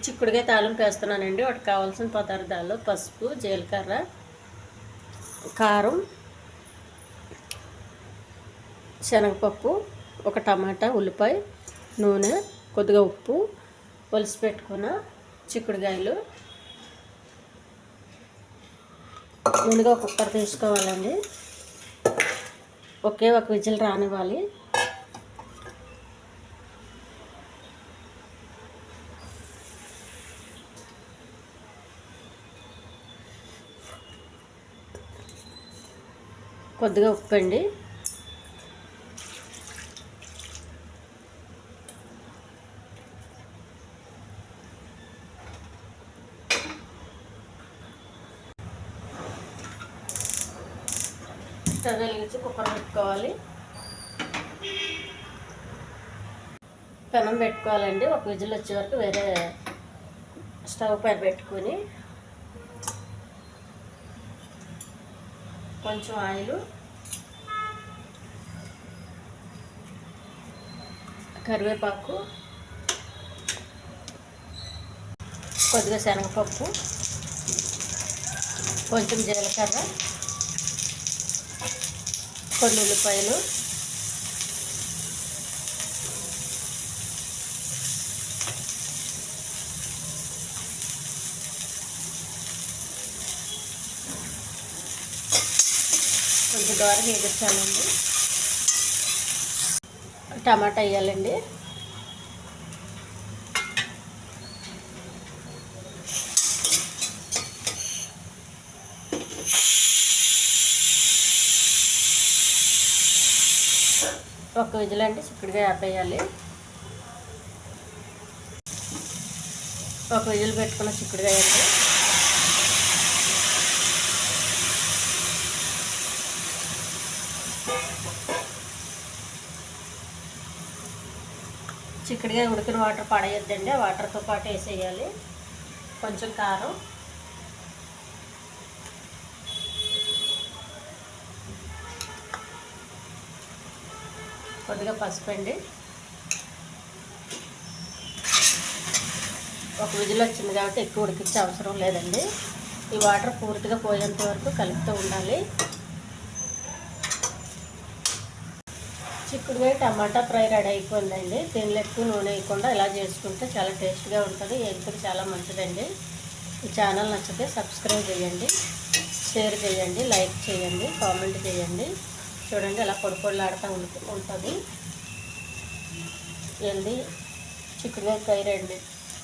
చిక్కుడుకాయ తాలింపు వేస్తున్నానండి. వాటికి కావాల్సిన పదార్థాలు పసుపు, జీలకర్ర, కారం, శనగపప్పు, ఒక టమాటా, ఉల్లిపాయ, నూనె, కొద్దిగా ఉప్పు, ఒలిసి పెట్టుకున్న చిక్కుడుకాయలు. ముందుగా ఒక కుక్కర్ తీసుకోవాలండి. ఒకే ఒక విజిల్ రానివ్వాలి. కొద్దిగా ఉప్పు అండి, స్టవ్ వెలిగించి కుక్కర్ పెట్టుకోవాలి. పెనం పెట్టుకోవాలండి. ఒక విజిల్ వచ్చే వరకు వేరే స్టవ్ పైన పెట్టుకొని కొంచెం ఆయిల్, కరివేపాకు, కొద్దిగా శనగపప్పు, కొంచెం జీలకర్ర, కొన్ని ఉల్లిపాయలు, కొంచెం దూరం వేగించాలండి. టమాటా వేయాలండి. ఒక విజిల్ అండి చిక్కుడుకాయ ఆపేయాలి. ఒక విజిల్ పెట్టుకున్న చిక్కుడుకాయ అండి. చిక్కుడుకాయ ఉడికిన వాటర్ పడేయొద్దండి. ఆ వాటర్తో పాటు వేసేయాలి. కొంచెం కారం, కొద్దిగా పసుపు అండి. ఒక విజిల్ వచ్చింది కాబట్టి ఎక్కువ ఉడికించే అవసరం లేదండి. ఈ వాటర్ పూర్తిగా పోయేంత వరకు కలుపుతూ ఉండాలి. చిక్కుడుకాయ టమాటా ఫ్రై రెడీ అయిపోయిందండి. దీనిలో ఎక్కువ నూనె వేయకుండా ఇలా చేసుకుంటే చాలా టేస్ట్గా ఉంటుంది. హెల్త్కి చాలా మంచిదండి. ఈ ఛానల్ నచ్చితే సబ్స్క్రైబ్ చేయండి, షేర్ చేయండి, లైక్ చేయండి, కామెంట్ చేయండి. చూడండి ఎలా పొడి పొడిలాడుతూ ఉంటుంది. హెల్దీ చిక్కుడుకాయ ఫ్రై రెడీ.